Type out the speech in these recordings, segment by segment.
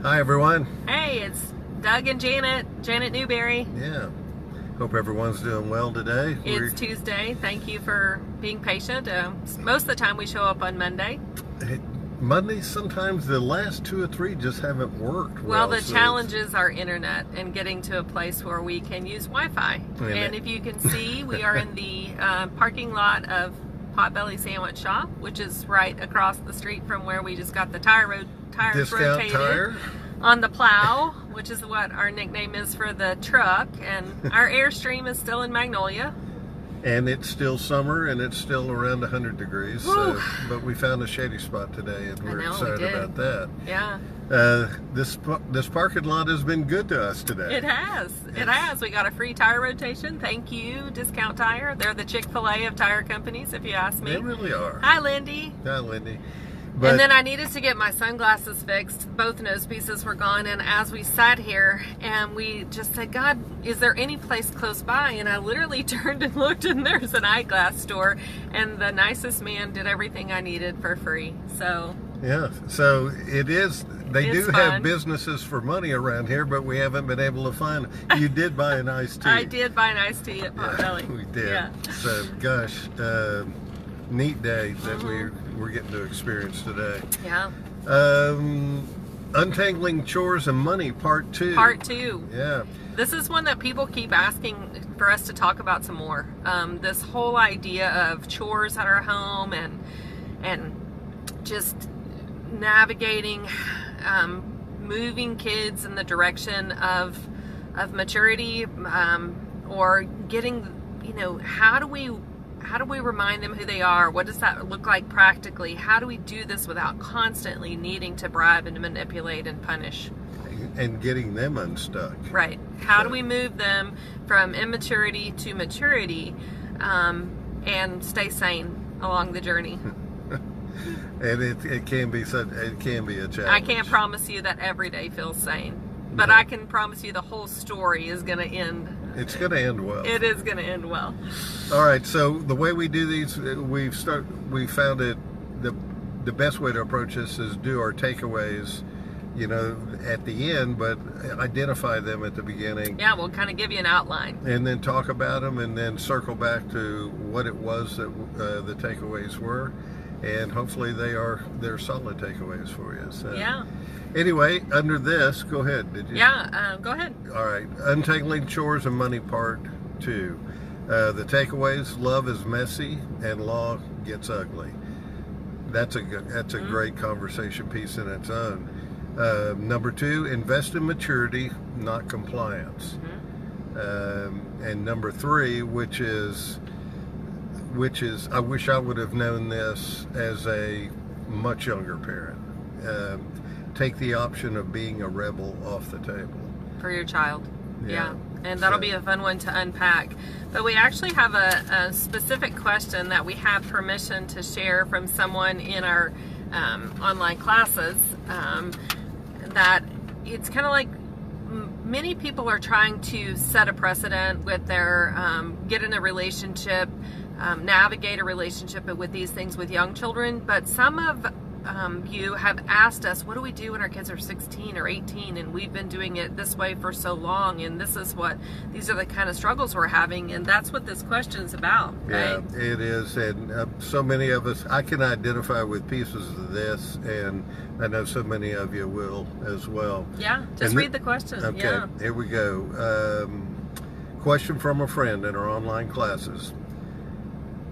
Hi, everyone. Hey, it's Doug and Janet Newberry. Yeah. Hope everyone's doing well today. It's Tuesday. Thank you for being patient. Most of the time we show up on Monday. Monday, sometimes the last 2 or 3 just haven't worked well. The challenge is our internet and getting to a place where we can use Wi-Fi. And if you can see, we are in the parking lot of Potbelly Sandwich Shop, which is right across the street from where we just got the tires rotated tire? On the plow, which is what our nickname is for the truck. And our Airstream is still in Magnolia. And it's still summer, and it's still around 100 degrees. So, but we found a shady spot today, and we're excited about that. Yeah. This parking lot has been good to us today. It has. It has. We got a free tire rotation. Thank you, Discount Tire. They're the Chick-fil-A of tire companies, if you ask me. They really are. Hi, Lindy. Hi, Lindy. And then I needed to get my sunglasses fixed. Both nose pieces were gone, and as we sat here and we just said, God, is there any place close by? And I literally turned and looked, and there's an eyeglass store, and the nicest man did everything I needed for free. So yeah, so it is. They do fun. have businesses for money around here, but we haven't been able to find them. You did buy an iced tea. I did buy an iced tea at Potbelly. We did. Yeah. So gosh, neat day that we're getting to experience today. Yeah. Untangling Chores and Money, Part 2. Part 2. Yeah. This is one that people keep asking for us to talk about some more. This whole idea of chores at our home and just navigating, moving kids in the direction of maturity, or getting, how do we remind them who they are? What does that look like practically? How do we do this without constantly needing to bribe and manipulate and punish? And getting them unstuck. Right. How do we move them from immaturity to maturity, and stay sane along the journey? And it can be a challenge. I can't promise you that every day feels sane, but I can promise you the whole story is going to end. It's going to end well. It is going to end well. All right. So the way we do these, we found it the best way to approach this is do our takeaways, at the end, but identify them at the beginning. Yeah, we'll kind of give you an outline. And then talk about them, and then circle back to what it was that the takeaways were, and hopefully they're solid takeaways for you. So, yeah. Anyway, under this, go ahead. Did you? Yeah, go ahead. All right. Untangling Chores and Money, Part 2. The takeaways: love is messy, and law gets ugly. That's a great conversation piece in its own. Number 2, invest in maturity, not compliance. And number 3, which is I wish I would have known this as a much younger parent. Take the option of being a rebel off the table for your child. Yeah. And that'll be a fun one to unpack. But we actually have a specific question that we have permission to share from someone in our online classes. That it's kind of like many people are trying to set a precedent with their get in a relationship, navigate a relationship with these things with young children, but some of you have asked us, what do we do when our kids are 16 or 18 and we've been doing it this way for so long, and these are the kind of struggles we're having, and that's what this question is about, right? Yeah, it is. And so many of us, I can identify with pieces of this, and I know so many of you will as well. Yeah, just read the question. Okay, yeah. Here we go. Question from a friend in our online classes.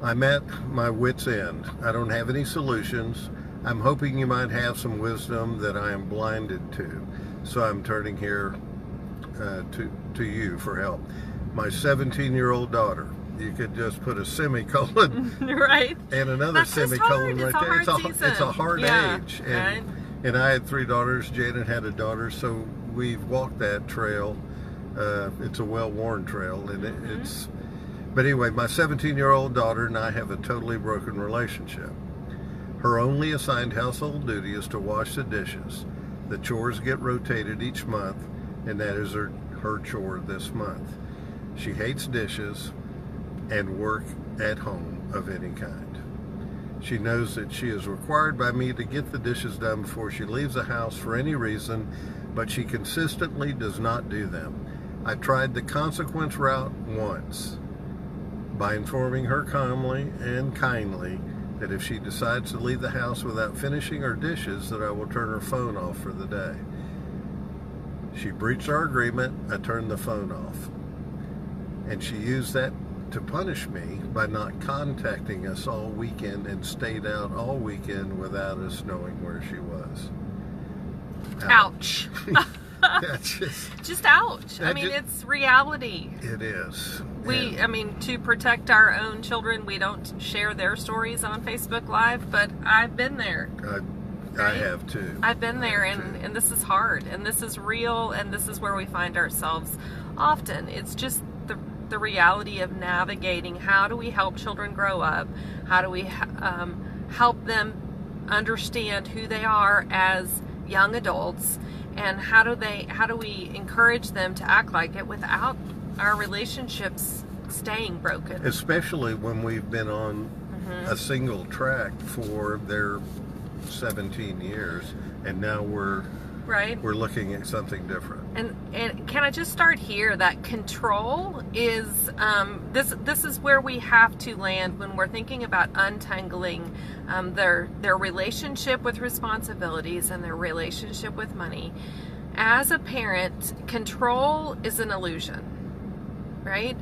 I'm at my wit's end. I don't have any solutions. I'm hoping you might have some wisdom that I am blinded to. So I'm turning here to you for help. My 17-year-old daughter. You could just put a semicolon right, and another semicolon right there. It's a hard age. And I had 3 daughters. Jaden had a daughter. So we've walked that trail. It's a well-worn trail. And it's. But anyway, my 17-year-old daughter and I have a totally broken relationship. Her only assigned household duty is to wash the dishes. The chores get rotated each month, and that is her chore this month. She hates dishes and work at home of any kind. She knows that she is required by me to get the dishes done before she leaves the house for any reason, but she consistently does not do them. I tried the consequence route once by informing her calmly and kindly that if she decides to leave the house without finishing her dishes, that I will turn her phone off for the day. She breached our agreement. I turned the phone off. And she used that to punish me by not contacting us all weekend and stayed out all weekend without us knowing where she was. Ouch. That's just ouch. I mean, it's reality. It is. I mean, to protect our own children, we don't share their stories on Facebook Live, but I've been there. I have too. I've been there, and this is hard, and this is real, and this is where we find ourselves often. It's just the reality of navigating. How do we help children grow up? How do we help them understand who they are as young adults? And how do we encourage them to act like it without our relationships staying broken? Especially when we've been on a single track for their 17 years, and now we're looking at something different. And can I just start here that control is this is where we have to land when we're thinking about untangling their relationship with responsibilities and their relationship with money. As a parent, control is an illusion, right?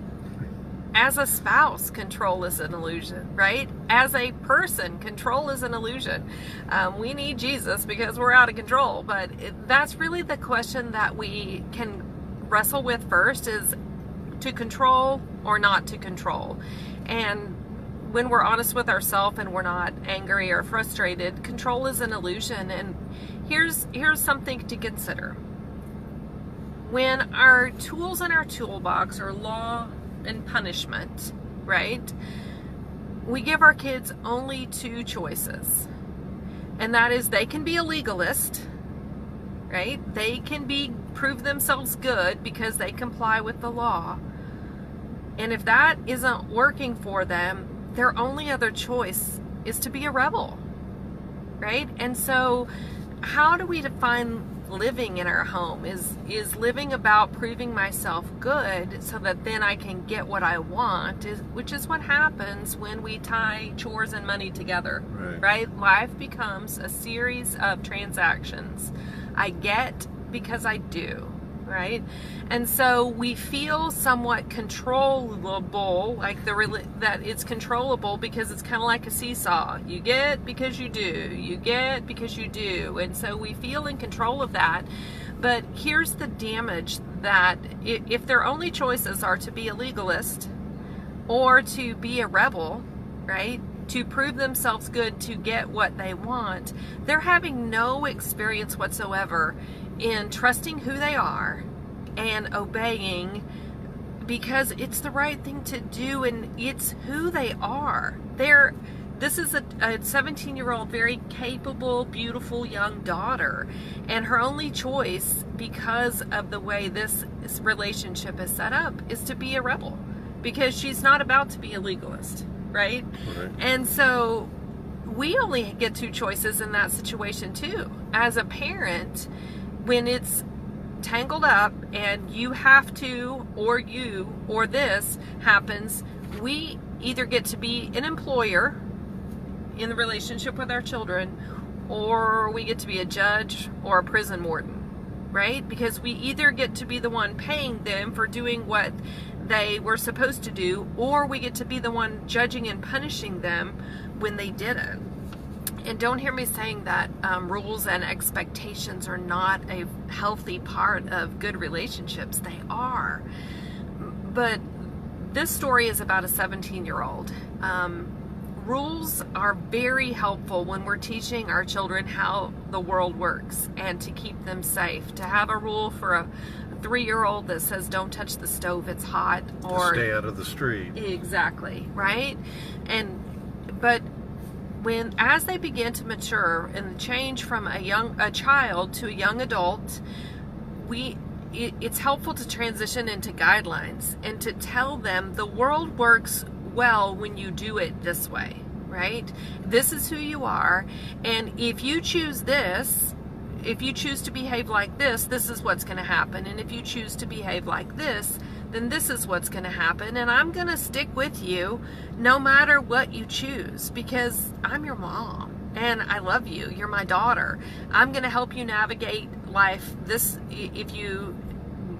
As a spouse, control is an illusion, right? As a person, control is an illusion. We need Jesus because we're out of control, but that's really the question that we can wrestle with first, is to control or not to control. And when we're honest with ourselves and we're not angry or frustrated, control is an illusion. And here's something to consider. When our tools in our toolbox are law and punishment, right? We give our kids only two choices. And that is, they can be a legalist, right? They can prove themselves good because they comply with the law. And if that isn't working for them, their only other choice is to be a rebel, right? And so how do we define living in our home? Is living about proving myself good so that then I can get what I want, which is what happens when we tie chores and money together, right? Life becomes a series of transactions. I get because I do, right? And so we feel somewhat controllable, like that it's controllable because it's kind of like a seesaw. You get because you do. You get because you do. And so we feel in control of that. But here's the damage, that if their only choices are to be a legalist or to be a rebel, right? To prove themselves good, to get what they want, they're having no experience whatsoever in trusting who they are and obeying because it's the right thing to do and it's who they are. This is a 17-year-old, very capable, beautiful young daughter, and her only choice, because of the way this relationship is set up, is to be a rebel, because she's not about to be a legalist, right? And so we only get two choices in that situation too. As a parent, when it's tangled up and you have to, or this happens, we either get to be an employer in the relationship with our children, or we get to be a judge or a prison warden, right? Because we either get to be the one paying them for doing what they were supposed to do, or we get to be the one judging and punishing them when they didn't. And don't hear me saying that rules and expectations are not a healthy part of good relationships. They are. But this story is about a 17-year-old. Rules are very helpful when we're teaching our children how the world works and to keep them safe. To have a rule for a 3-year-old that says don't touch the stove, it's hot, or stay out of the street. Exactly, right? But as they begin to mature and change from a child to a young adult, it's helpful to transition into guidelines and to tell them the world works well when you do it this way, right? This is who you are, and if you choose this, if you choose to behave like this is what's going to happen, and if you choose to behave like this, then this is what's going to happen, and I'm going to stick with you no matter what you choose, because I'm your mom and I love you. You're my daughter. I'm going to help you navigate life. If you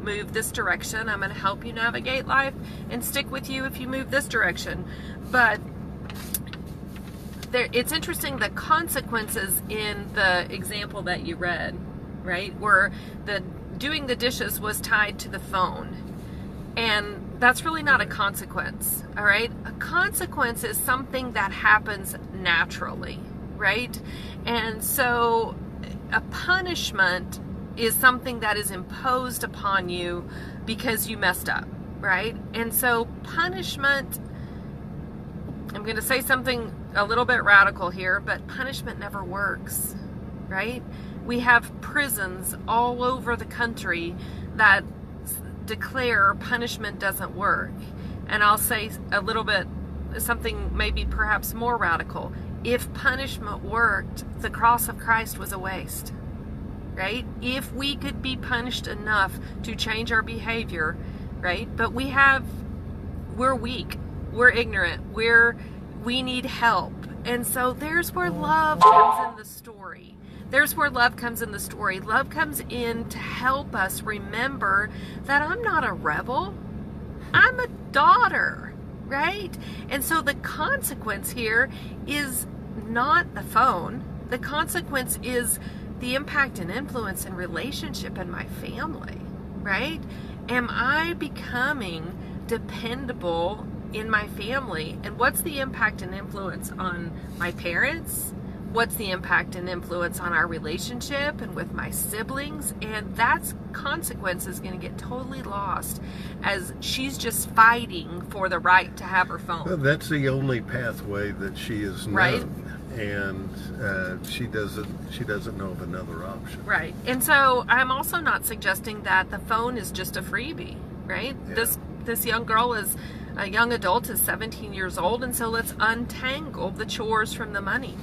move this direction, I'm going to help you navigate life and stick with you if you move this direction. But it's interesting, the consequences in the example that you read, right, where the doing the dishes was tied to the phone. And that's really not a consequence, all right? A consequence is something that happens naturally, right? And so a punishment is something that is imposed upon you because you messed up, right? And so punishment, I'm going to say something a little bit radical here, but punishment never works, right? We have prisons all over the country that declare punishment doesn't work. And I'll say a little bit, something maybe perhaps more radical. If punishment worked, the cross of Christ was a waste, right? If we could be punished enough to change our behavior, right? But we're weak, we're ignorant, we need help. And so there's where love comes in the story. There's where love comes in the story. Love comes in to help us remember that I'm not a rebel. I'm a daughter, right? And so the consequence here is not the phone. The consequence is the impact and influence and relationship in my family, right? Am I becoming dependable in my family? And what's the impact and influence on my parents? What's the impact and influence on our relationship and with my siblings? And that's consequence is going to get totally lost as she's just fighting for the right to have her phone. Well, that's the only pathway that she is known, right? And she doesn't know of another option. Right. And so I'm also not suggesting that the phone is just a freebie, right? Yeah. This young girl is a young adult, is 17 years old, and so let's untangle the chores from the money.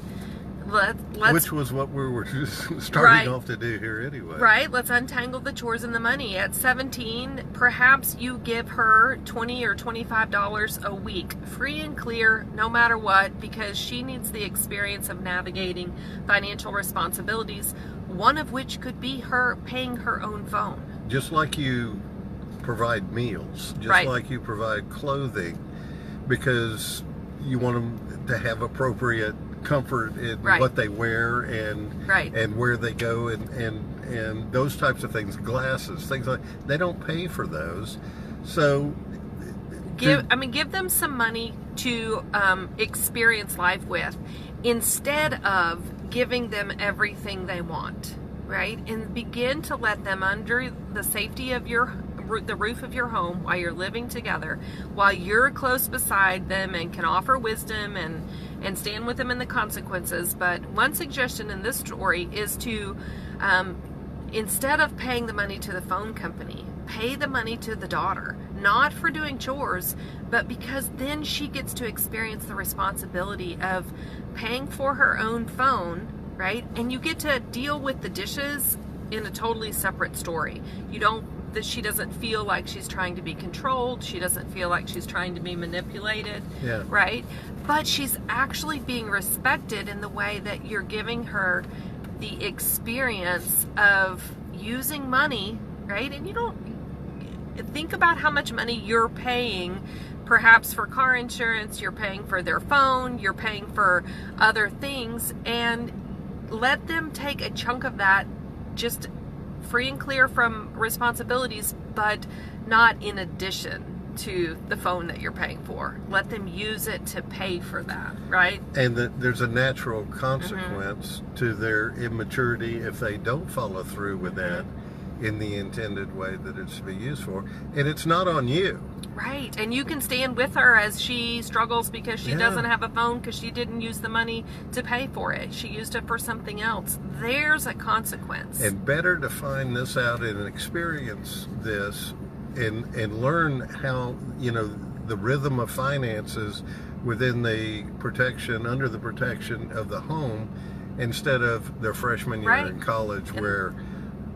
Which was what we were starting off to do here anyway. Right, let's untangle the chores and the money. At 17, perhaps you give her $20 or $25 a week, free and clear, no matter what, because she needs the experience of navigating financial responsibilities, one of which could be her paying her own phone. Just like you provide meals, just like you provide clothing, because you want them to have appropriate comfort in what they wear and where they go and those types of things, glasses, things like they don't pay for those. So give them some money to experience life with, instead of giving them everything they want, right? And begin to let them under the safety of the roof of your home while you're living together, while you're close beside them and can offer wisdom and stand with them in the consequences. But one suggestion in this story is to, instead of paying the money to the phone company, pay the money to the daughter, not for doing chores, but because then she gets to experience the responsibility of paying for her own phone, right? And you get to deal with the dishes in a totally separate story. She doesn't feel like she's trying to be controlled. She doesn't feel like she's trying to be manipulated, right? But she's actually being respected in the way that you're giving her the experience of using money, right? And you don't think about how much money you're paying, perhaps for car insurance, you're paying for their phone, you're paying for other things, and let them take a chunk of that just free and clear from responsibilities, but not in addition to the phone that you're paying for. Let them use it to pay for that, right? And there's a natural consequence to their immaturity if they don't follow through with that in the intended way that it's to be used for. And it's not on you. Right. And you can stand with her as she struggles because she doesn't have a phone because she didn't use the money to pay for it. She used it for something else. There's a consequence. And better to find this out and experience this and learn how, the rhythm of finances within the protection, under the protection of the home, instead of their freshman year Right. in college, where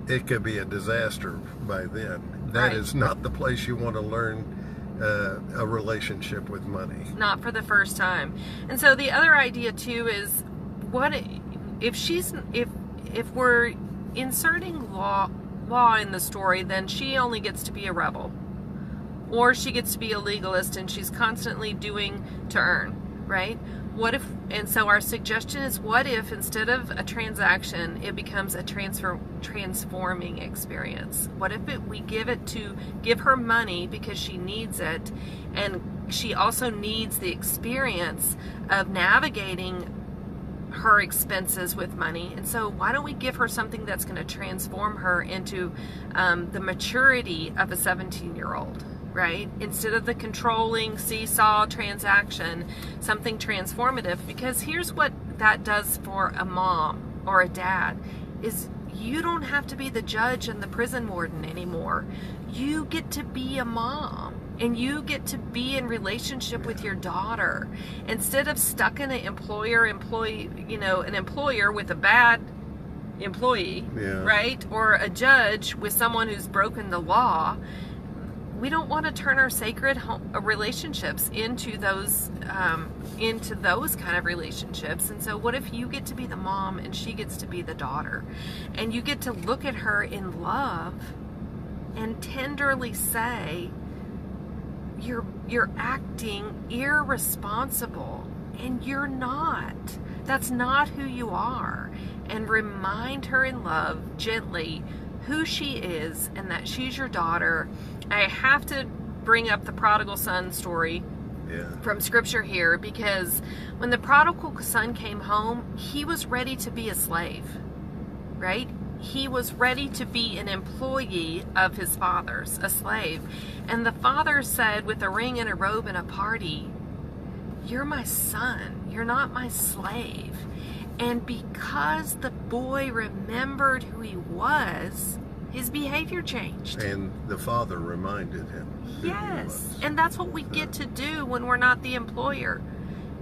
it could be a disaster by then. That Right. is not the place you want to learn a relationship with money. Not for the first time. And so the other idea too is, what if we're inserting law in the story, then she only gets to be a rebel, or she gets to be a legalist and she's constantly doing to earn, right? What if, and so our suggestion is, what if instead of a transaction, it becomes a transforming experience? What if we give her money because she needs it, and she also needs the experience of navigating her expenses with money? And so why don't we give her something that's going to transform her into the maturity of a 17-year-old? Right? Instead of the controlling seesaw transaction, something transformative. Because here's what that does for a mom or a dad, is you don't have to be the judge and the prison warden anymore. You get to be a mom, and you get to be in relationship with your daughter, instead of stuck in an employer with a bad employee, right? Or a judge with someone who's broken the law. We don't want to turn our sacred relationships into those kind of relationships. And so what if you get to be the mom and she gets to be the daughter, and you get to look at her in love and tenderly say, you're acting irresponsible, and you're not. That's not who you are. And remind her in love gently who she is, and that she's your daughter. I have to bring up the prodigal son story from scripture here, because when the prodigal son came home, he was ready to be a slave, right? He was ready to be an employee of his father's, a slave. And the father said, with a ring and a robe and a party, "You're my son, you're not my slave." And because the boy remembered who he was, his behavior changed. And the father reminded him who he was. And that's what we get to do when we're not the employer.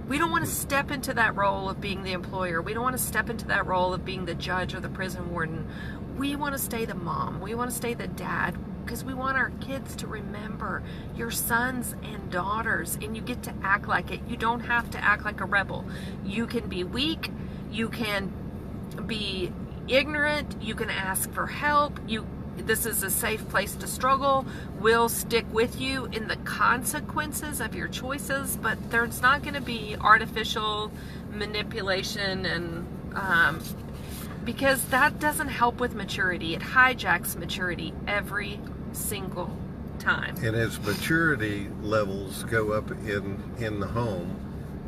We don't want to step into that role of being the employer. We don't want to step into that role of being the judge or the prison warden. We want to stay the mom. We want to stay the dad, because we want our kids to remember your sons and daughters, and you get to act like it. You don't have to act like a rebel. You can be weak. You can be ignorant. You can ask for help. This is a safe place to struggle. We'll stick with you in the consequences of your choices, but there's not going to be artificial manipulation, and because that doesn't help with maturity. It hijacks maturity every single time. And as maturity levels go up in the home,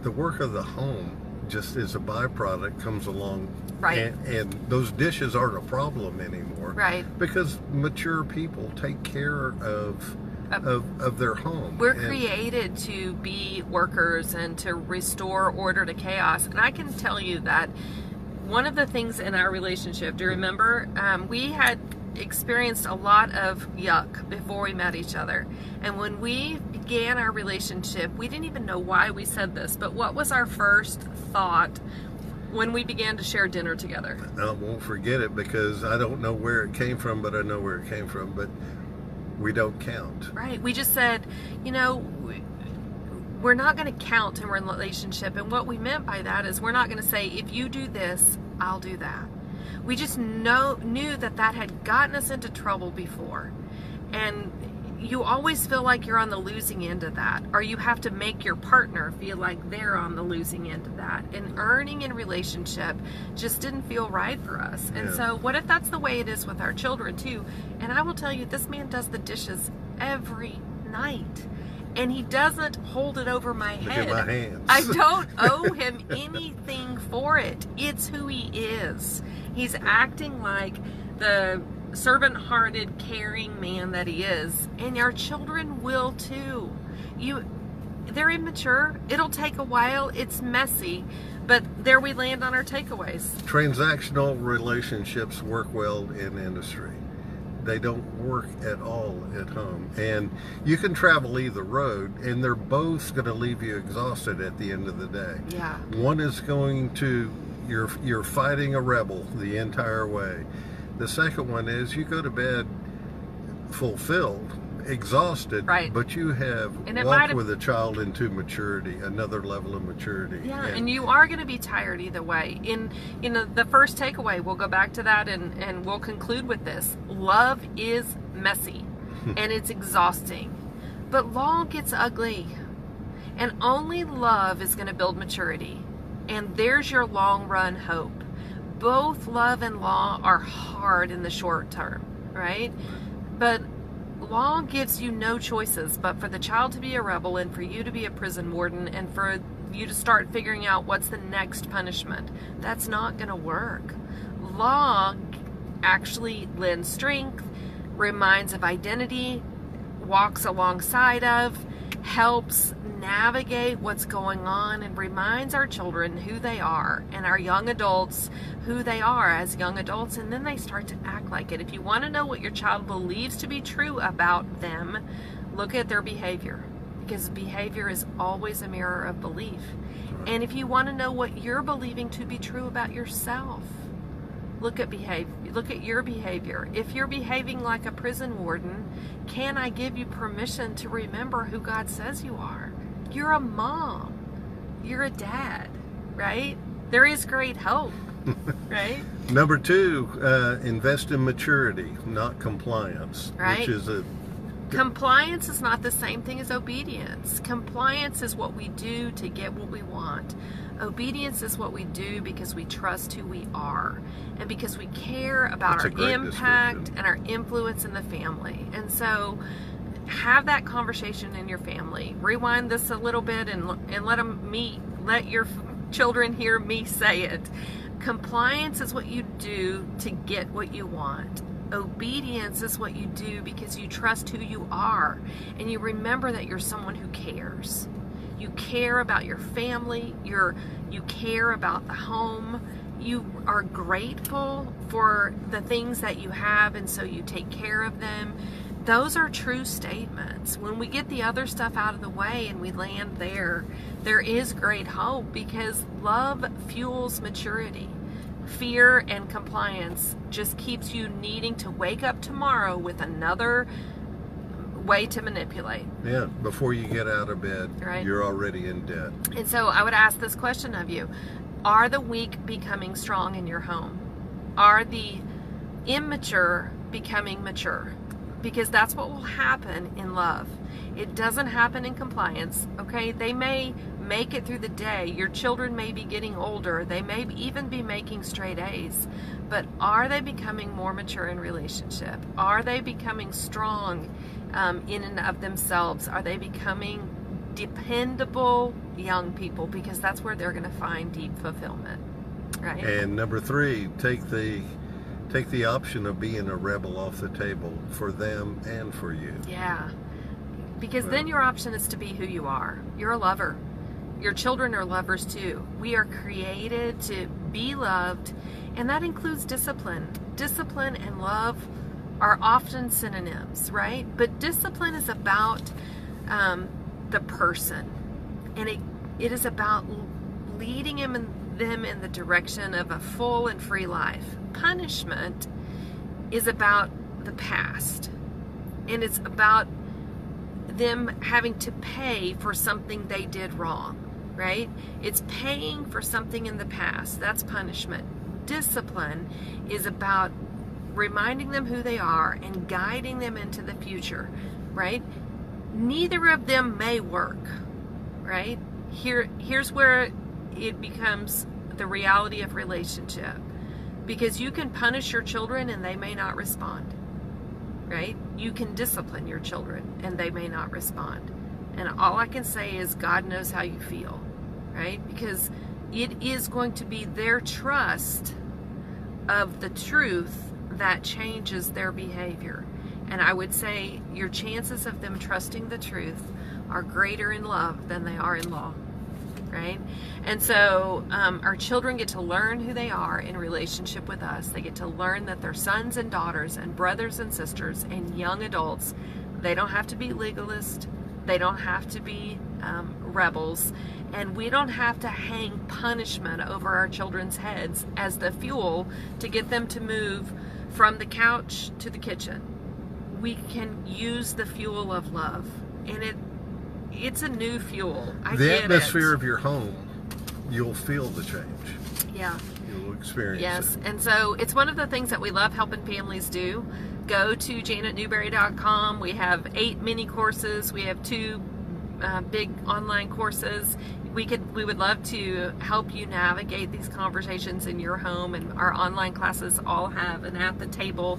the work of the home just as a byproduct comes along. Right. And those dishes aren't a problem anymore. Right. Because mature people take care of their home. We're created to be workers and to restore order to chaos. And I can tell you that one of the things in our relationship, do you remember, we had experienced a lot of yuck before we met each other. And when we began our relationship, we didn't even know why we said this, but what was our first thought when we began to share dinner together? I won't forget it, because I don't know where it came from, but I know where it came from. But we don't count. Right. We just said, we're not going to count in a relationship. And what we meant by that is, we're not going to say, if you do this, I'll do that. We just knew that had gotten us into trouble before. And you always feel like you're on the losing end of that, or you have to make your partner feel like they're on the losing end of that. And earning in relationship just didn't feel right for us. And so what if that's the way it is with our children too? And I will tell you, this man does the dishes every night, and he doesn't hold it over my head. Look at my hands. I don't owe him anything for it. It's who he is. He's acting like the servant-hearted, caring man that he is, and our children will too. They're immature. It'll take a while. It's messy, but there we land on our takeaways. Transactional relationships work well in industry. They don't work at all at home. And you can travel either road, and they're both going to leave you exhausted at the end of the day. Yeah. One is going to, you're fighting a rebel the entire way. The second one is you go to bed fulfilled, exhausted, right, but you have walked with a child into maturity, another level of maturity. Yeah, and you are going to be tired either way. In the first takeaway, we'll go back to that and we'll conclude with this. Love is messy and it's exhausting, but law gets ugly, and only love is going to build maturity. And there's your long run hope. Both love and law are hard in the short term, right? But law gives you no choices but for the child to be a rebel and for you to be a prison warden and for you to start figuring out what's the next punishment. That's not going to work. Law actually lends strength, reminds of identity, walks alongside of, helps navigate what's going on, and reminds our children who they are and our young adults who they are as young adults, and then they start to act like it. If you want to know what your child believes to be true about them, look at their behavior, because behavior is always a mirror of belief. And if you want to know what you're believing to be true about yourself, look at your behavior. If you're behaving like a prison warden, can I give you permission to remember who God says you are? You're a mom. You're a dad, right? There is great hope, right? Number 2, invest in maturity, not compliance. Right. Which is Compliance is not the same thing as obedience. Compliance is what we do to get what we want. Obedience is what we do because we trust who we are and because we care about our impact and our influence in the family. And so have that conversation in your family. Rewind this a little bit and let your children hear me say it. Compliance is what you do to get what you want. Obedience is what you do because you trust who you are and you remember that you're someone who cares. You care about your family, you care about the home, you are grateful for the things that you have, and so you take care of them. Those are true statements. When we get the other stuff out of the way and we land there is great hope, because love fuels maturity. Fear and compliance just keeps you needing to wake up tomorrow with another way to manipulate. Yeah, before you get out of bed, right, you're already in debt. And so I would ask this question of you. Are the weak becoming strong in your home? Are the immature becoming mature? Because that's what will happen in love. It doesn't happen in compliance, okay? They may make it through the day. Your children may be getting older. They may even be making straight A's. But are they becoming more mature in relationship? Are they becoming strong in and of themselves? Are they becoming dependable young people? Because that's where they're going to find deep fulfillment, right? And number 3, take the option of being a rebel off the table for them and for you. Yeah. Because then your option is to be who you are. You're a lover. Your children are lovers too. We are created to be loved, and that includes discipline. Discipline and love are often synonyms, right? But discipline is about the person, and it is about leading them in the direction of a full and free life. Punishment is about the past, and it's about them having to pay for something they did wrong, right? It's paying for something in the past. That's punishment. Discipline is about reminding them who they are and guiding them into the future, right? Neither of them may work, right? Here's where it becomes the reality of relationship, because you can punish your children and they may not respond, right? You can discipline your children and they may not respond. And all I can say is God knows how you feel, right? Because it is going to be their trust of the truth that changes their behavior. And I would say your chances of them trusting the truth are greater in love than they are in law. right? And so our children get to learn who they are in relationship with us. They get to learn that they're sons and daughters and brothers and sisters and young adults. They don't have to be legalist. They don't have to be rebels. And we don't have to hang punishment over our children's heads as the fuel to get them to move from the couch to the kitchen. We can use the fuel of love. And it's a new fuel. The atmosphere of your home, you'll feel the change. Yeah. You'll experience it. Yes. And so it's one of the things that we love helping families do. Go to janetnewberry.com. We have 8 mini courses. We have 2 big online courses. We would love to help you navigate these conversations in your home, and our online classes all have an at the table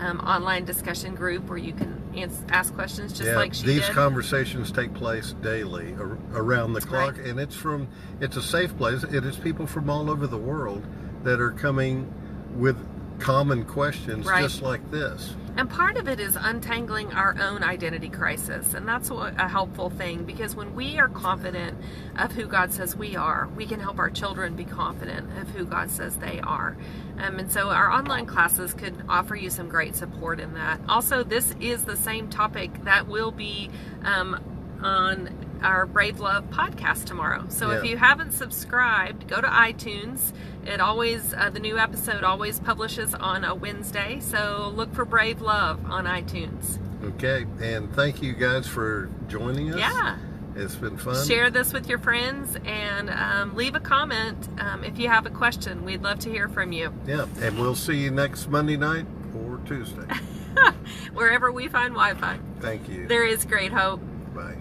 online discussion group where you can ask questions just like she did. These conversations take place daily around the clock, and it's a safe place. It is people from all over the world that are coming with common questions just like this. And part of it is untangling our own identity crisis. And that's a helpful thing, because when we are confident of who God says we are, we can help our children be confident of who God says they are. And so our online classes could offer you some great support in that. Also, this is the same topic that will be on our Brave Love podcast tomorrow. So if you haven't subscribed, go to iTunes. It always, the new episode always publishes on a Wednesday. So look for Brave Love on iTunes. Okay. And thank you guys for joining us. Yeah. It's been fun. Share this with your friends, and leave a comment if you have a question. We'd love to hear from you. Yeah. And we'll see you next Monday night or Tuesday. Wherever we find Wi-Fi. Thank you. There is great hope. Bye.